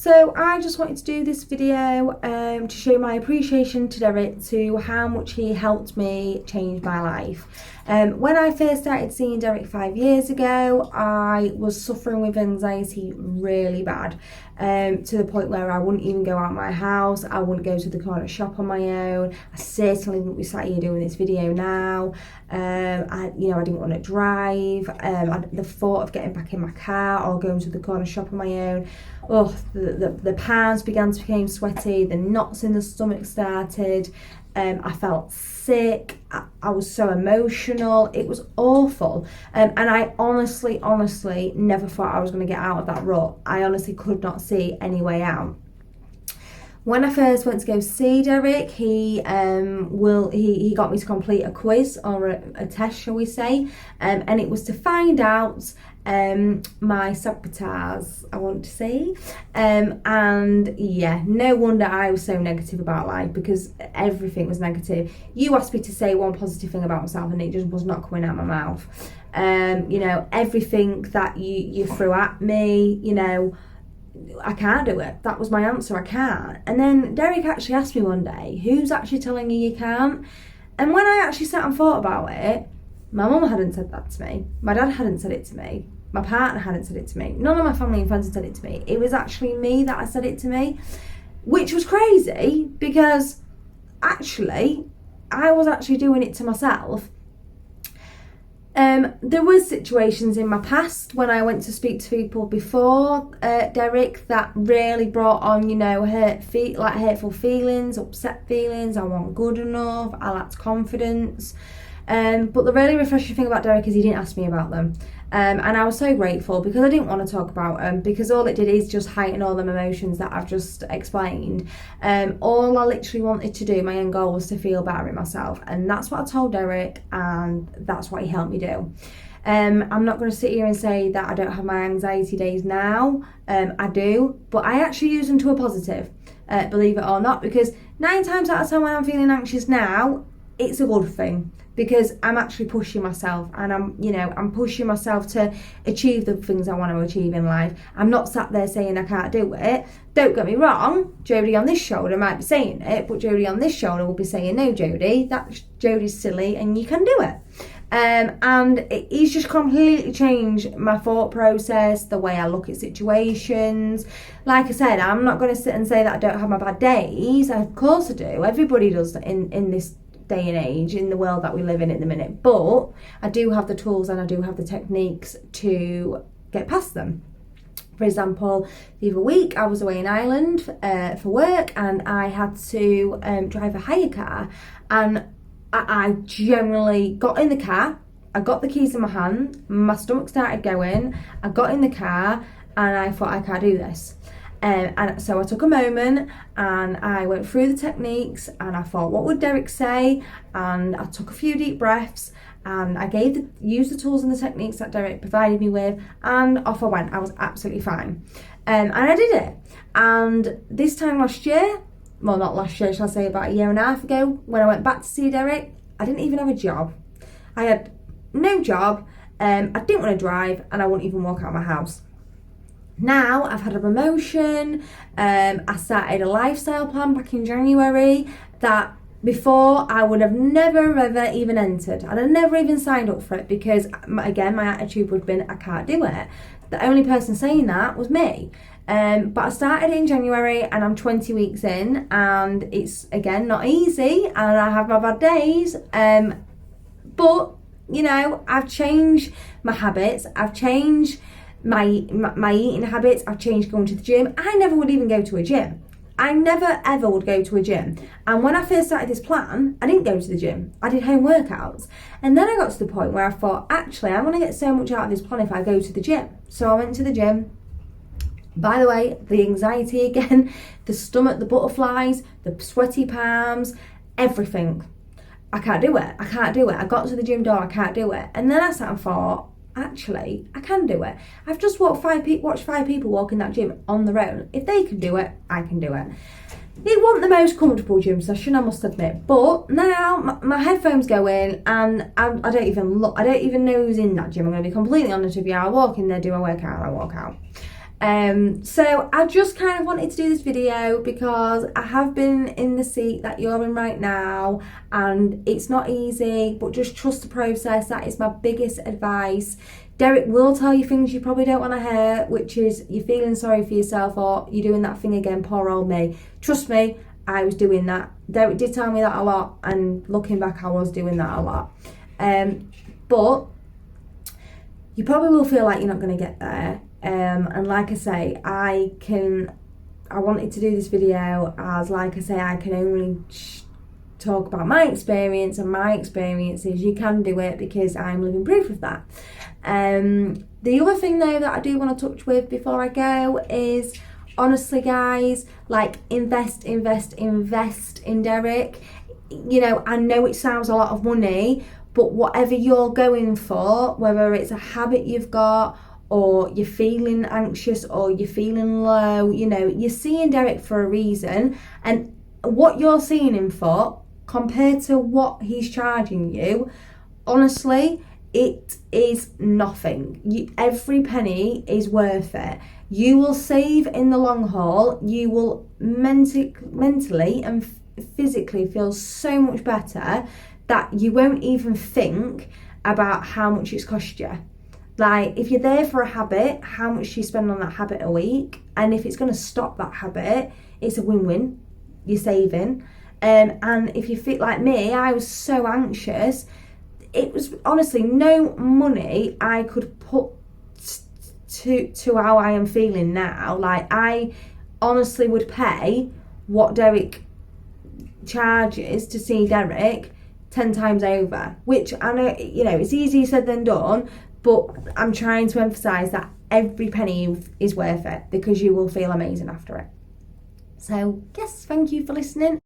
So I just wanted to do this video to show my appreciation to Derek, to how much he helped me change my life. When I first started seeing Derek 5 years ago, I was suffering with anxiety really bad, to the point where I wouldn't even go out of my house. I wouldn't go to the corner shop on my own. I certainly wouldn't be sat here doing this video now. I didn't want to drive. The thought of getting back in my car or going to the corner shop on my own, the palms began to become sweaty, the knots in the stomach started. I felt sick. I was so emotional. It was awful. And I honestly never thought I was going to get out of that rut. I honestly could not see any way out. When I first went to go see Derek, he got me to complete a quiz, or a test, shall we say, and it was to find out my sabotage, I want to say, and yeah, no wonder I was so negative about life, because everything was negative. You asked me to say one positive thing about myself and it just was not coming out of my mouth. Everything that you threw at me, I can't do it. That was my answer, I can't. And then Derek actually asked me one day, who's actually telling you can't? And when I actually sat and thought about it, my mum hadn't said that to me. My dad hadn't said it to me. My partner hadn't said it to me. None of my family and friends had said it to me. It was actually me that said it to me, which was crazy, because actually I was actually doing it to myself. There were situations in my past when I went to speak to people before Derek that really brought on, hurtful feelings, upset feelings. I wasn't good enough. I lacked confidence. But the really refreshing thing about Derek is he didn't ask me about them. And I was so grateful, because I didn't want to talk about them, because all it did is just heighten all them emotions that I've just explained. All I literally wanted to do, my end goal, was to feel better in myself, and that's what I told Derek, and that's what he helped me do. I'm not going to sit here and say that I don't have my anxiety days now. I do, but I actually use them to a positive, believe it or not, because 9 times out of 10 when I'm feeling anxious now, it's a good thing, because I'm actually pushing myself, and I'm pushing myself to achieve the things I want to achieve in life. I'm not sat there saying I can't do it. Don't get me wrong, Jodie on this shoulder might be saying it, but Jodie on this shoulder will be saying, no Jodie, Jodie's silly and you can do it. And he's just completely changed my thought process, the way I look at situations. Like I said, I'm not going to sit and say that I don't have my bad days. Of course I do. Everybody does in this day and age, in the world that we live in at the minute, but I do have the tools and I do have the techniques to get past them. For example, the other week I was away in Ireland for work, and I had to drive a hire car, and I generally got in the car, I got the keys in my hand, my stomach started going, I got in the car and I thought, I can't do this. And so I took a moment and I went through the techniques, and I thought, what would Derek say? And I took a few deep breaths, and I used the tools and the techniques that Derek provided me with, and off I went. I was absolutely fine. And I did it. And this time last year, well, not last year, shall I say, about 1.5 years ago, when I went back to see Derek, I didn't even have a job. I had no job, I didn't want to drive, and I wouldn't even walk out of my house. Now I've had a promotion, I started a lifestyle plan back in January that before I would have never ever even entered. I'd have never even signed up for it, because again, my attitude would have been, I can't do it. The only person saying that was me. But I started in January, and I'm 20 weeks in, and it's again not easy, and I have my bad days, but I've changed my habits, I've changed my eating habits, I've changed going to the gym. I never would even go to a gym. I never ever would go to a gym. And when I first started this plan, I didn't go to the gym. I did home workouts. And then I got to the point where I thought, actually, I want to get so much out of this plan if I go to the gym. So I went to the gym. By the way, the anxiety again, the stomach, the butterflies, the sweaty palms, everything. I can't do it. I got to the gym door, I can't do it. And then I sat and thought, actually, I can do it. I've just watched 5 people walk in that gym on their own. If they can do it, I can do it. It wasn't the most comfortable gym session, I must admit, but now my headphones go in, and I don't even look. I don't even know who's in that gym. I'm going to be completely honest with you. I walk in there, do my workout, and I walk out. So I just kind of wanted to do this video because I have been in the seat that you're in right now, and it's not easy, but just trust the process. That is my biggest advice. Derek will tell you things you probably don't want to hear, which is you're feeling sorry for yourself or you're doing that thing again, poor old me. Trust me, I was doing that. Derek did tell me that a lot, and looking back, I was doing that a lot. But you probably will feel like you're not going to get there. And like I say, I wanted to do this video as, like I say, I can only talk about my experience and my experiences. You can do it because I'm living proof of that. The other thing though that I do want to touch with before I go is, honestly guys, like invest in Derek. You know, I know it sounds a lot of money, but whatever you're going for, whether it's a habit you've got, or you're feeling anxious, or you're feeling low, you know, you're seeing Derek for a reason, and what you're seeing him for compared to what he's charging you, honestly, it is nothing. Every penny is worth it. You will save in the long haul. You will mentally and physically feel so much better that you won't even think about how much it's cost you. Like, if you're there for a habit, how much do you spend on that habit a week? And if it's going to stop that habit, it's a win-win. You're saving. And if you feel like me, I was so anxious. It was honestly no money I could put to how I am feeling now. Like, I honestly would pay what Derek charges to see Derek 10 times over, which I know, you know, it's easier said than done, but I'm trying to emphasize that every penny is worth it, because you will feel amazing after it. So yes, thank you for listening.